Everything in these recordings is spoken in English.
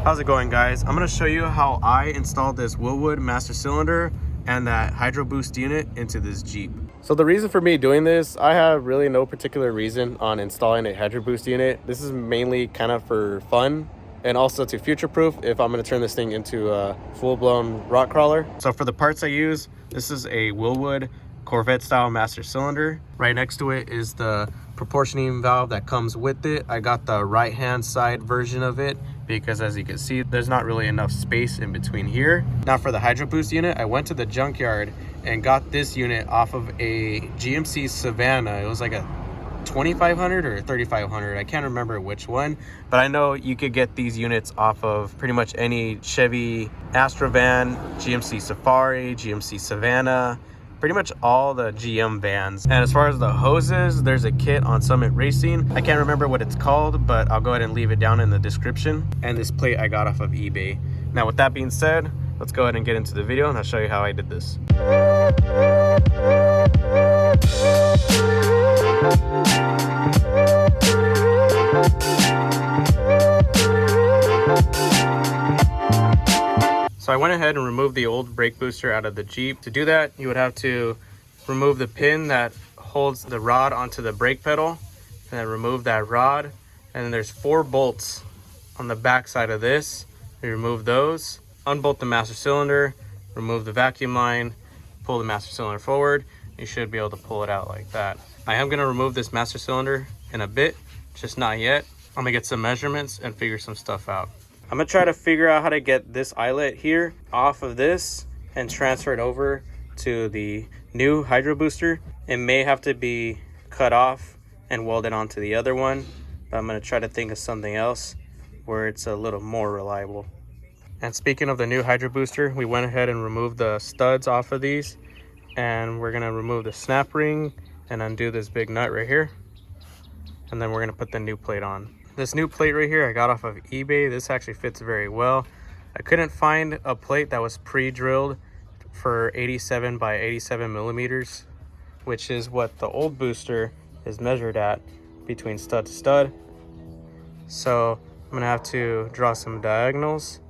How's it going, guys? I'm going to show you how I installed this Wilwood master cylinder and that Hydroboost unit into this Jeep. So the reason for me doing this, I have really no particular reason on installing a Hydroboost unit. This is mainly kind of for fun and also to future-proof if I'm going to turn this thing into a full-blown rock crawler. So for the parts I use, this is a Wilwood Corvette style master cylinder. Right next to it is the proportioning valve that comes with it. I got the right hand side version of it because, as you can see, there's not really enough space in between here. Now for the Hydroboost unit, I went to the Junkyard and got this unit off of a GMC Savannah. It was like a 2500 or 3500, I can't remember which one, but I know you could get these units off of pretty much any Chevy Astrovan, GMC Safari, GMC Savannah, pretty much all the GM vans. And as far as the hoses, there's a kit on Summit Racing. I can't remember what it's called, but I'll go ahead and leave it down in the description. And this plate I got off of eBay. Now with that being said, let's go ahead and get into the video and I'll show you how I did this. So I went ahead and removed the old brake booster out of the Jeep. To do that, you would have to remove the pin that holds the rod onto the brake pedal, and then remove that rod. And then there's 4 bolts on the back side of this. You remove those, unbolt the master cylinder, remove the vacuum line, pull the master cylinder forward. You should be able to pull it out like that. I am gonna remove this master cylinder in a bit, just not yet. I'm gonna get some measurements and figure some stuff out. I'm gonna try to figure out how to get this eyelet here off of this and transfer it over to the new Hydro Booster. It may have to be cut off and welded onto the other one, but I'm gonna try to think of something else where it's a little more reliable. And speaking of the new Hydro Booster, we went ahead and removed the studs off of these, and we're gonna remove the snap ring and undo this big nut right here, and then we're gonna put the new plate on. This new plate right here I got off of eBay. This actually fits very well. I couldn't find a plate that was pre-drilled for 87 by 87 millimeters, which is what the old booster is measured at between stud to stud. So I'm gonna have to draw some diagonals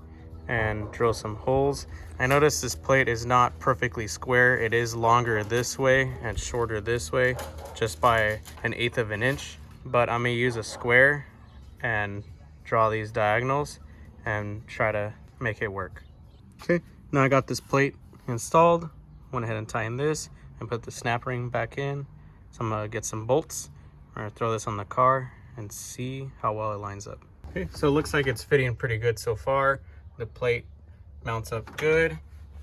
and drill some holes. I noticed this plate is not perfectly square. It is longer this way and shorter this way, just by 1/8 of an inch. But I'm gonna use a square and draw these diagonals and try to make it work. Okay, now I got this plate installed. Went ahead and tightened this and put the snap ring back in. So I'm gonna get some bolts. I'm gonna throw this on the car and see how well it lines up. Okay, so it looks like it's fitting pretty good so far. The plate mounts up good.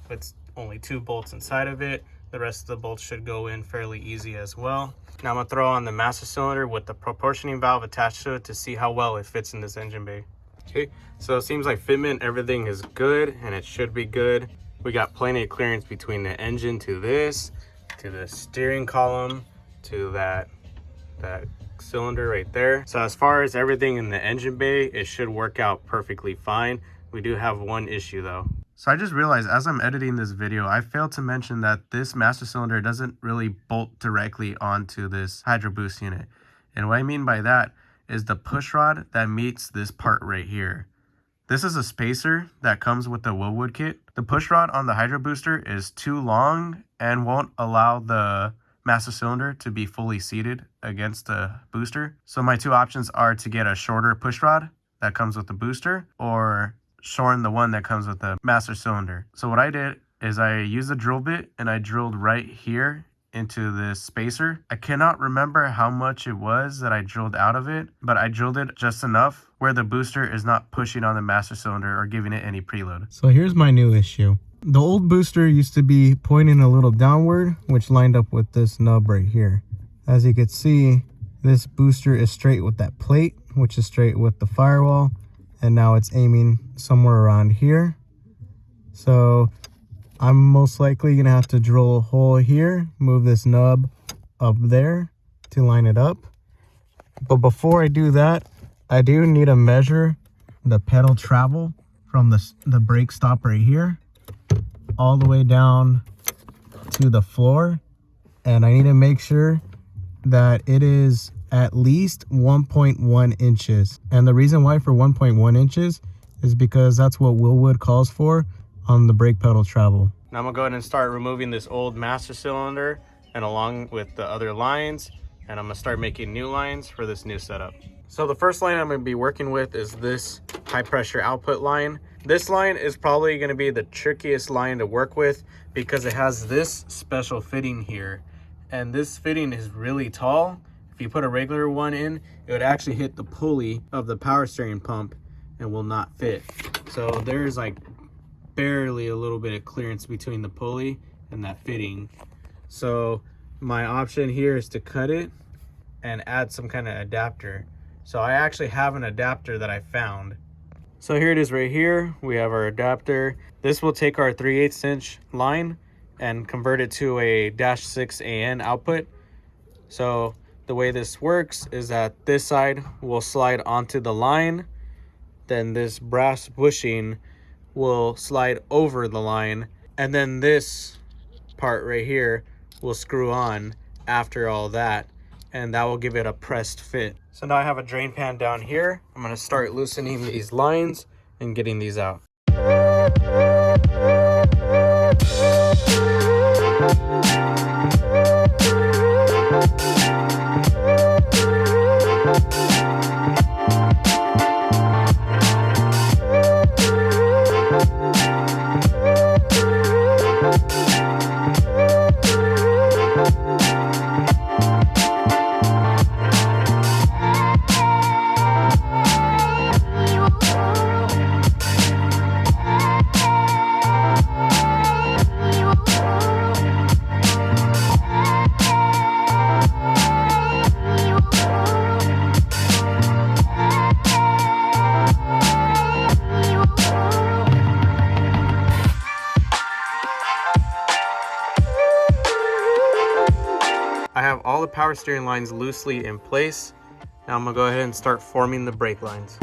It's only 2 bolts inside of it. The rest of the bolts should go in fairly easy as well. Now I'm gonna throw on the master cylinder with the proportioning valve attached to it to see how well it fits in this engine bay. Okay, so it seems like fitment, everything is good, and it should be good. We got plenty of clearance between the engine to this, to the steering column, to that cylinder right there. So as far as everything in the engine bay, it should work out perfectly fine. We do have one issue though. So I just realized as I'm editing this video, I failed to mention that this master cylinder doesn't really bolt directly onto this Hydroboost unit. And what I mean by that is the push rod that meets this part right here. This is a spacer that comes with the Wilwood kit. The push rod on the Hydro Booster is too long and won't allow the master cylinder to be fully seated against the booster. So my 2 options are to get a shorter push rod that comes with the booster, or shorten the one that comes with the master cylinder. So what I did is I used a drill bit and I drilled right here into this spacer. I cannot remember how much it was that I drilled out of it, but I drilled it just enough where the booster is not pushing on the master cylinder or giving it any preload. So here's my new issue. The old booster used to be pointing a little downward, which lined up with this nub right here. As you can see, this booster is straight with that plate, which is straight with the firewall. And now it's aiming somewhere around here. So I'm most likely gonna have to drill a hole here, move this nub up there to line it up. But before I do that, I do need to measure the pedal travel from the brake stop right here all the way down to the floor. And I need to make sure that it is at least 1.1 inches. And the reason why for 1.1 inches is because that's what Wilwood calls for on the brake pedal travel. Now I'm gonna go ahead and start removing this old master cylinder and along with the other lines, and I'm gonna start making new lines for this new setup. So the first line I'm gonna be working with is this high pressure output line. This line is probably gonna be the trickiest line to work with because it has this special fitting here. And this fitting is really tall. If you put a regular one in, it would actually hit the pulley of the power steering pump and will not fit. So there's like barely a little bit of clearance between the pulley and that fitting. So my option here is to cut it and add some kind of adapter. So I actually have an adapter that I found. So here it is right here. We have our adapter. This will take our 3/8 inch line and convert it to a -6 AN output. So the way this works is that this side will slide onto the line, then this brass bushing will slide over the line, and then this part right here will screw on after all that, and that will give it a pressed fit. So now I have a drain pan down here. I'm going to start loosening these lines and getting these out. I have all the power steering lines loosely in place. Now I'm gonna go ahead and start forming the brake lines.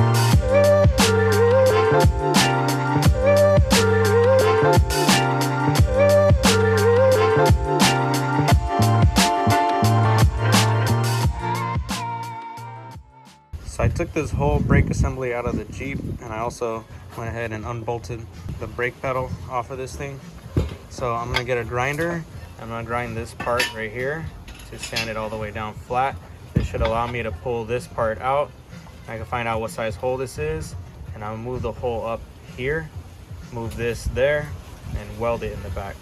So I took this whole brake assembly out of the Jeep, and I also went ahead and unbolted the brake pedal off of this thing. So I'm gonna get a grinder. I'm gonna grind this part right here to sand it all the way down flat. This should allow me to pull this part out. I can find out what size hole this is, and I'll move the hole up here, move this there, and weld it in the back.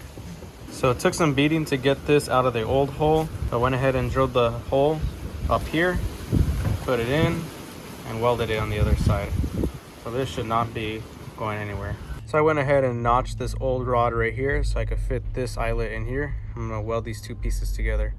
So it took some beating to get this out of the old hole. So I went ahead and drilled the hole up here, put it in, and welded it on the other side. So this should not be going anywhere. So I went ahead and notched this old rod right here so I could fit this eyelet in here. I'm gonna weld these two pieces together.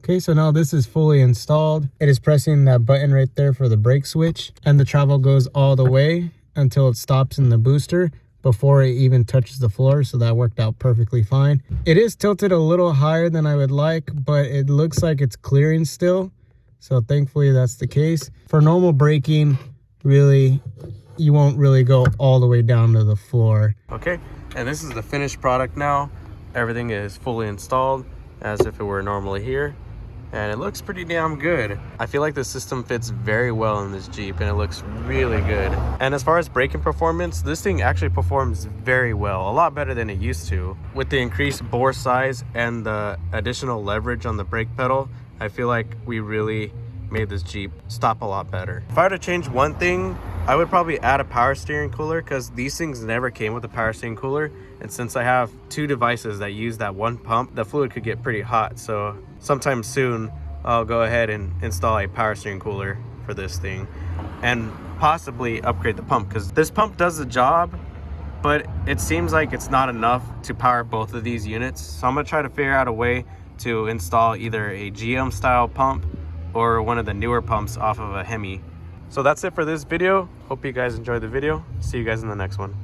Okay, so now this is fully installed. It is pressing that button right there for the brake switch, and the travel goes all the way until it stops in the booster before it even touches the floor. So that worked out perfectly fine. It is tilted a little higher than I would like, but it looks like it's clearing still. So thankfully that's the case. For normal braking, really, you won't really go all the way down to the floor. Okay, and this is the finished product now. Everything is fully installed as if it were normally here, and it looks pretty damn good. I feel like the system fits very well in this Jeep, and it looks really good. And as far as braking performance, this thing actually performs very well, a lot better than it used to. With the increased bore size and the additional leverage on the brake pedal, I feel like we really made this Jeep stop a lot better. If I were to change one thing, I would probably add a power steering cooler, because these things never came with a power steering cooler. And since I have two devices that use that one pump, the fluid could get pretty hot. So sometime soon, I'll go ahead and install a power steering cooler for this thing and possibly upgrade the pump, because this pump does the job, but it seems like it's not enough to power both of these units. So I'm gonna try to figure out a way to install either a GM style pump or one of the newer pumps off of a Hemi. So that's it for this video. Hope you guys enjoyed the video. See you guys in the next one.